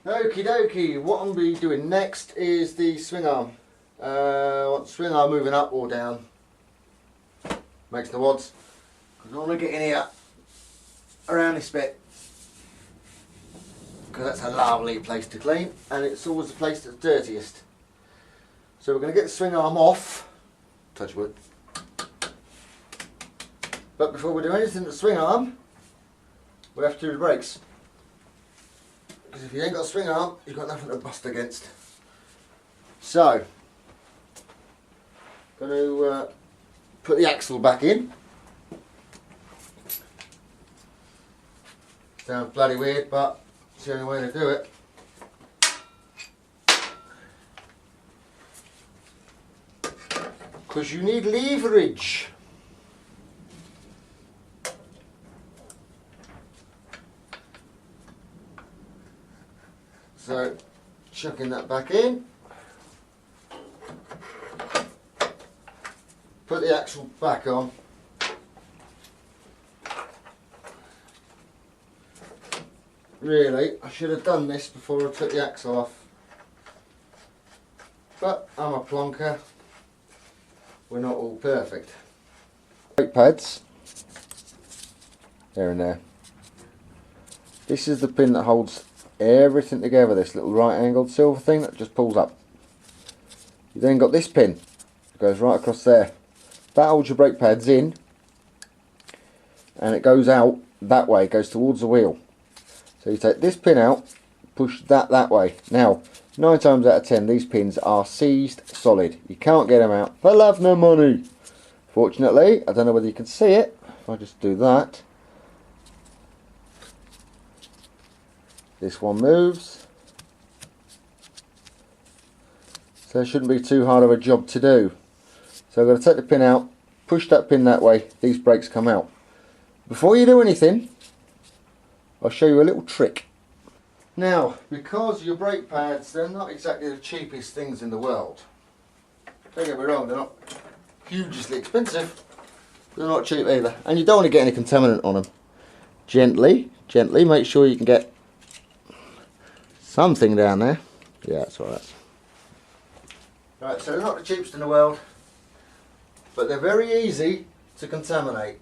Okie dokie, what I'm going to be doing next is the swing arm. I want the swing arm moving up or down. Makes no odds. Because I want to get in here around this bit. Because that's a lovely place to clean, and it's always the place that's dirtiest. So we're going to get the swing arm off. Touch wood. But before we do anything to the swing arm, we have to do the brakes. Because if you ain't got a swing arm, you've got nothing to bust against. So, going to put the axle back in. Sounds bloody weird, but it's the only way to do it. Because you need leverage. So, chucking that back in. Put the axle back on. Really, I should have done this before I took the axle off. But I'm a plonker. We're not all perfect. Brake pads. There and there. This is the pin that holds everything together, this little right angled silver thing that just pulls up. You then got this pin that goes right across there. That holds your brake pads in, and it goes out that way, it goes towards the wheel. So you take this pin out, push that way. Now 9 times out of 10 these pins are seized solid. You can't get them out for love nor money. Fortunately, I don't know whether you can see it, if I just do that. This one moves, so it shouldn't be too hard of a job to do. So I'm going to take the pin out, push that pin that way, these brakes come out. Before you do anything, I'll show you a little trick. Now, because your brake pads, they're not exactly the cheapest things in the world. Don't get me wrong, they're not hugely expensive, but they're not cheap either. And you don't want to get any contaminant on them. Gently, make sure you can get something down there. Yeah, that's alright. Right, so they're not the cheapest in the world, but they're very easy to contaminate.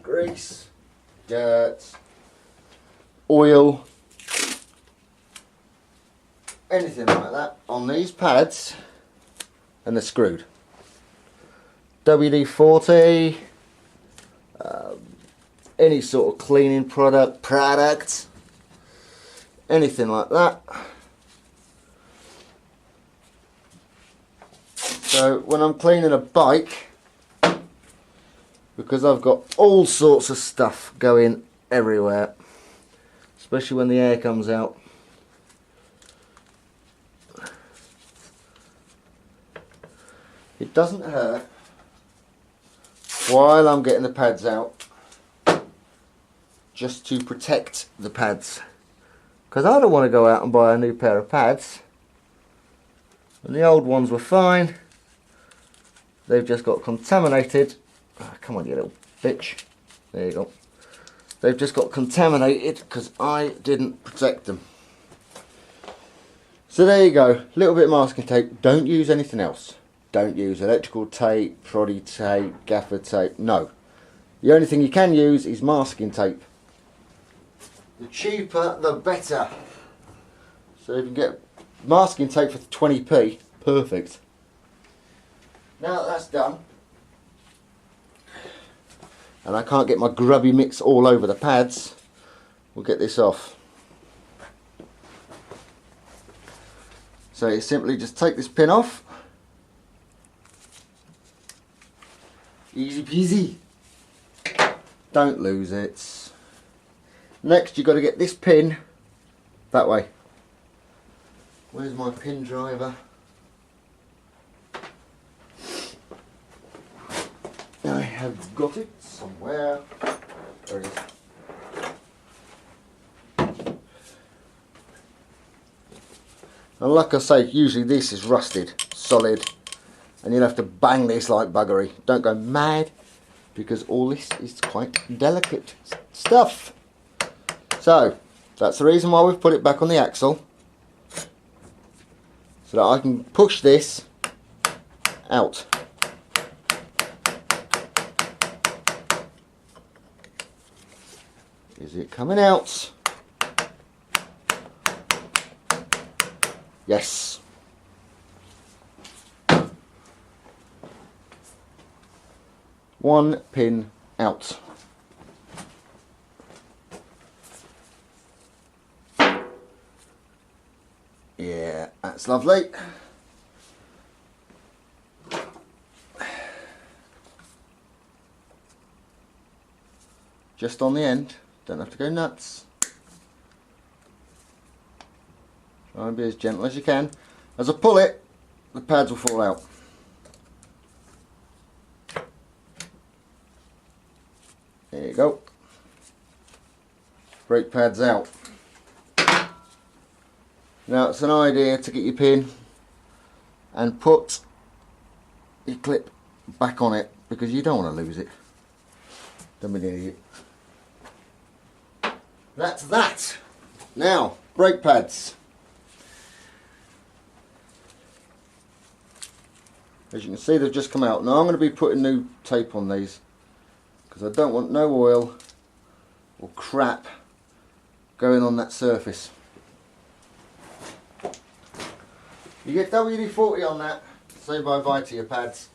Grease, dirt, oil, anything like that on these pads, and they're screwed. WD-40, any sort of cleaning product, anything like that. So when I'm cleaning a bike, because I've got all sorts of stuff going everywhere, especially when the air comes out, it doesn't hurt while I'm getting the pads out just to protect the pads, because I don't want to go out and buy a new pair of pads and the old ones were fine. They've just got contaminated. Oh, come on, you little bitch. There you go. They've just got contaminated because I didn't protect them. So there you go. Little bit of masking tape. Don't use anything else. Don't use electrical tape, proddy tape, gaffer tape. No. The only thing you can use is masking tape. The cheaper, the better. So if you can get masking tape for 20p, perfect. Now that that's done, and I can't get my grubby mix all over the pads, we'll get this off. So you simply just take this pin off. Easy peasy. Don't lose it. Next you've got to get this pin that way. Where's my pin driver? I have got it somewhere. There it is. And like I say, usually this is rusted, solid, and you'll have to bang this like buggery. Don't go mad, because all this is quite delicate stuff. So, That's the reason why we've put it back on the axle, so that I can push this out. Is it coming out? Yes. One pin out. Yeah, that's lovely. Just on the end, don't have to go nuts. Try and be as gentle as you can. As I pull it, the pads will fall out. There you go. Brake pads out. Now it's an idea to get your pin and put your clip back on it, because you don't want to lose it. Don't be an idiot. That's that. Now, brake pads. As you can see, they've just come out. Now I'm going to be putting new tape on these, because I don't want no oil or crap going on that surface. You get WD-40 on that, say bye-bye to your pads.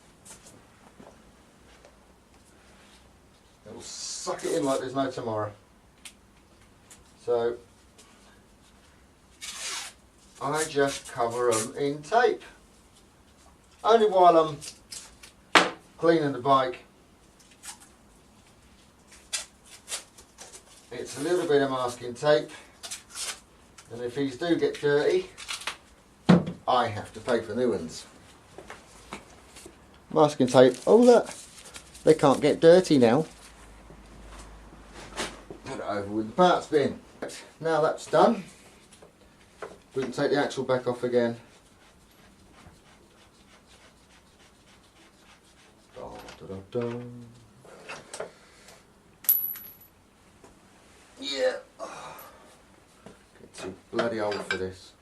It will suck it in like there's no tomorrow. So I just cover them in tape. Only while I'm cleaning the bike. It's a little bit of masking tape, and if these do get dirty, I have to pay for new ones. Masking tape, oh look, they can't get dirty now. Put it over with the parts bin. Now that's done, we can take the axle back off again. Yeah, get too bloody old for this.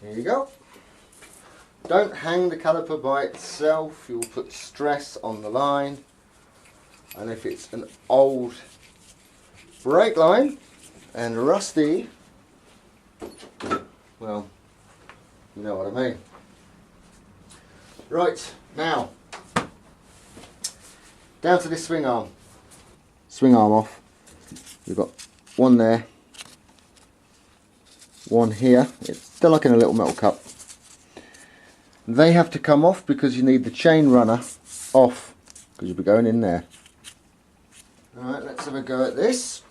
There you go. Don't hang the caliper by itself, you'll put stress on the line. And if it's an old brake line and rusty, well, you know what I mean. Right, now, down to this swing arm. Swing arm off. We've got one there, one here. It's still like in a little metal cup. They have to come off because you need the chain runner off, because you'll be going in there. Alright, let's have a go at this.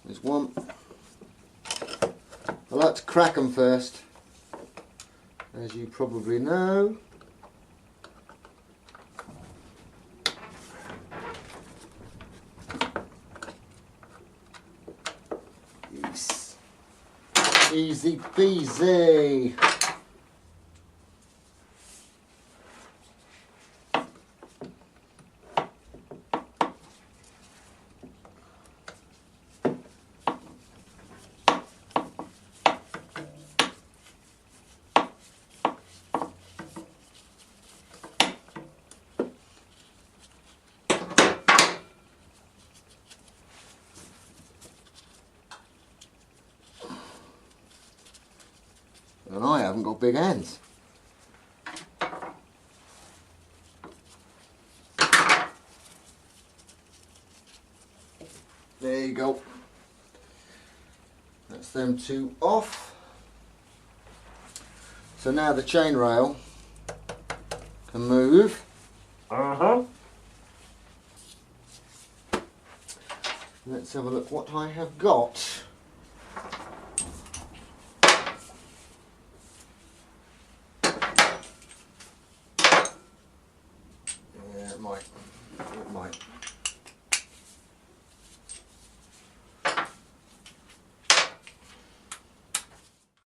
There's one. I like to crack them first, as you probably know. Yes. Easy peasy. And I haven't got big hands. There you go. That's them two off. So now the chain rail can move. Let's have a look what I have got.